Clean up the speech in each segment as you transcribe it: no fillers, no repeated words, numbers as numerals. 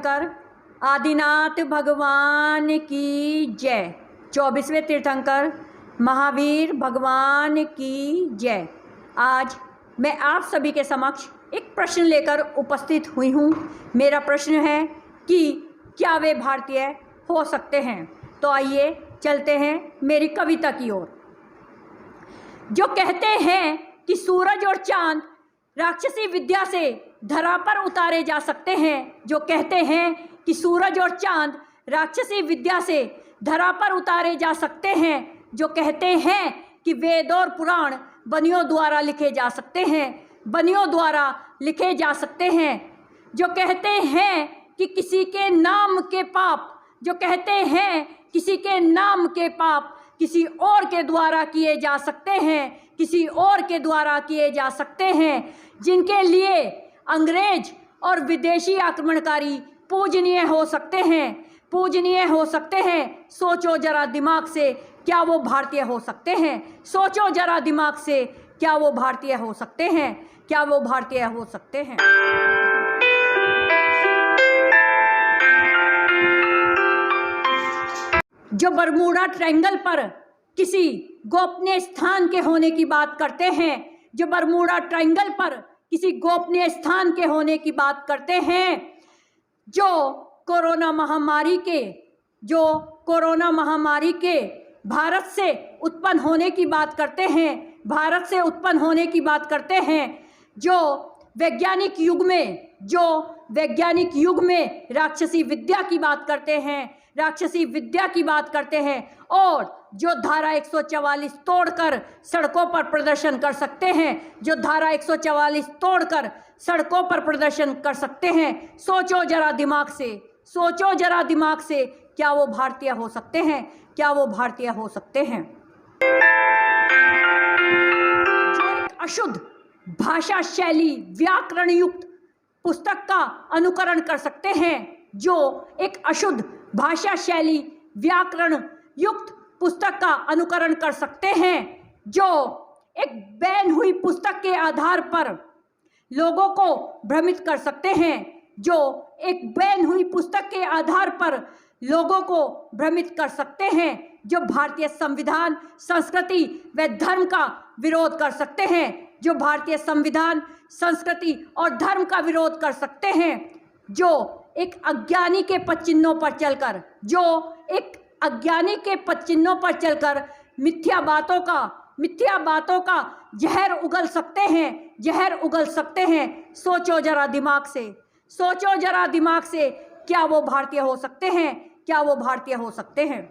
तीर्थंकर आदिनाथ भगवान की जय। 24वें तीर्थंकर महावीर भगवान की जय। आज मैं आप सभी के समक्ष एक प्रश्न लेकर उपस्थित हुई हूँ। मेरा प्रश्न है कि क्या वे भारतीय हो सकते हैं? तो आइए चलते हैं मेरी कविता की ओर। जो कहते हैं कि सूरज और चांद राक्षसी विद्या से धरा पर उतारे जा सकते हैं, जो कहते हैं कि सूरज और चांद राक्षसी विद्या से धरा पर उतारे जा सकते हैं, जो कहते हैं कि वेद और पुराण बनियों द्वारा लिखे जा सकते हैं, बनियों द्वारा लिखे जा सकते हैं, जो कहते हैं कि किसी के नाम के पाप, जो कहते हैं किसी के नाम के पाप किसी और के द्वारा किए जा सकते हैं, किसी और के द्वारा किए जा सकते हैं, जिनके लिए अंग्रेज और विदेशी आक्रमणकारी पूजनीय हो सकते हैं, पूजनीय हो सकते हैं। सोचो जरा दिमाग से, क्या वो भारतीय हो सकते हैं? सोचो जरा दिमाग से, क्या वो भारतीय हो सकते हैं? क्या वो भारतीय हो सकते हैं? जो बरमूडा ट्रायंगल पर किसी गोपनीय स्थान के होने की बात करते हैं, जो बरमूडा ट्रायंगल पर किसी गोपनीय स्थान के होने की बात करते हैं, जो कोरोना महामारी के भारत से उत्पन्न होने की बात करते हैं, भारत से उत्पन्न होने की बात करते हैं, जो वैज्ञानिक युग में राक्षसी विद्या की बात करते हैं, राक्षसी विद्या की बात करते हैं, और जो धारा 144 तोड़कर सड़कों पर प्रदर्शन कर सकते हैं, जो धारा 144 तोड़कर सड़कों पर प्रदर्शन कर सकते हैं। सोचो जरा दिमाग से, सोचो जरा दिमाग से, क्या वो भारतीय हो सकते हैं? क्या वो भारतीय हो सकते हैं? जो एक अशुद्ध भाषा शैली व्याकरण युक्त पुस्तक का अनुकरण कर सकते हैं, जो एक अशुद्ध भाषा शैली व्याकरण युक्त पुस्तक का अनुकरण कर सकते हैं, जो एक बैन हुई पुस्तक के आधार पर लोगों को भ्रमित कर सकते हैं, जो एक बैन हुई पुस्तक के आधार पर लोगों को भ्रमित कर सकते हैं, जो भारतीय संविधान, संस्कृति व धर्म का विरोध कर सकते हैं, जो भारतीय संविधान, संस्कृति और धर्म का विरोध कर सकते हैं, जो एक अज्ञानी के पदचिन्हों पर चलकर, जो एक अज्ञानी के पदचिन्हों पर चलकर मिथ्या बातों का जहर उगल सकते हैं, जहर उगल सकते हैं। सोचो जरा दिमाग से, सोचो जरा दिमाग से, क्या वो भारतीय हो सकते हैं? क्या वो भारतीय हो सकते हैं?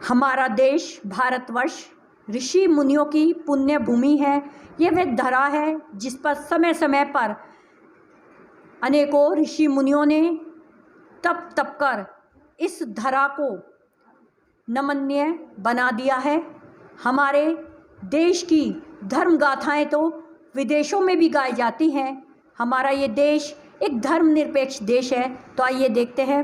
हमारा देश भारतवर्ष ऋषि मुनियों की पुण्य भूमि है। ये वह धरा है जिस पर समय समय पर अनेकों ऋषि मुनियों ने तप कर इस धरा को नमनीय बना दिया है। हमारे देश की धर्म गाथाएं तो विदेशों में भी गाई जाती हैं। हमारा ये देश एक धर्मनिरपेक्ष देश है। तो आइए देखते हैं,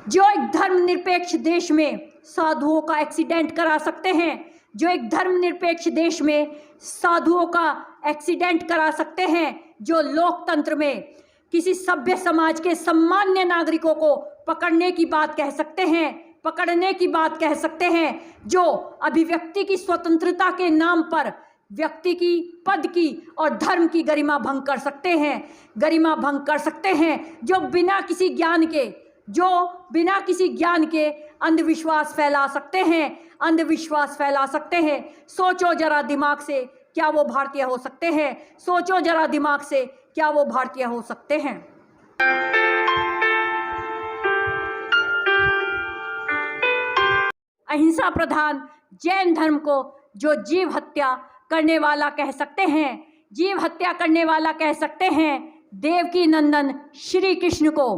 जो एक धर्मनिरपेक्ष देश में साधुओं का एक्सीडेंट करा सकते हैं, जो एक धर्मनिरपेक्ष देश में साधुओं का एक्सीडेंट करा सकते हैं, जो लोकतंत्र में किसी सभ्य समाज के सामान्य नागरिकों को पकड़ने की बात कह सकते हैं, पकड़ने की बात कह सकते हैं, जो अभिव्यक्ति की स्वतंत्रता के नाम पर व्यक्ति की, पद की और धर्म की गरिमा भंग कर सकते हैं, गरिमा भंग कर सकते हैं, जो बिना किसी ज्ञान के अंधविश्वास फैला सकते हैं, अंधविश्वास फैला सकते हैं। सोचो जरा दिमाग से, क्या वो भारतीय हो सकते हैं? सोचो जरा दिमाग से, क्या वो भारतीय हो सकते हैं? अहिंसा प्रधान जैन धर्म को जो जीव हत्या करने वाला कह सकते हैं, जीव हत्या करने वाला कह सकते हैं, देवकी नंदन श्री कृष्ण को,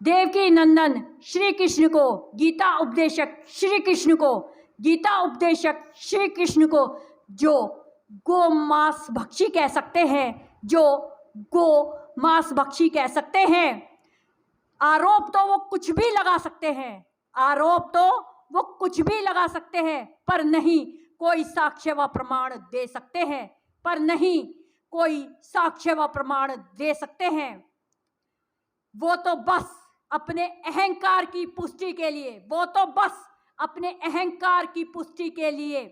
देवकी नंदन श्री कृष्ण को, गीता उपदेशक श्री कृष्ण को, गीता उपदेशक श्री कृष्ण को जो गो मांस भक्षी कह सकते हैं, जो गो मांस भक्षी कह सकते हैं। आरोप तो वो कुछ भी लगा सकते हैं, आरोप तो वो कुछ भी लगा सकते हैं, पर नहीं, कोई साक्ष्य व प्रमाण दे सकते हैं, पर नहीं कोई साक्ष्य व प्रमाण दे सकते हैं। वो तो बस अपने अहंकार की पुष्टि के लिए, वो तो बस अपने अहंकार की पुष्टि के लिए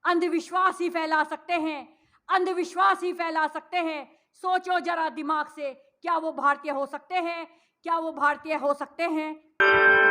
अंधविश्वास ही फैला सकते हैं, अंधविश्वास ही फैला सकते हैं। सोचो जरा दिमाग से, क्या वो भारतीय हो सकते हैं? क्या वो भारतीय हो सकते हैं?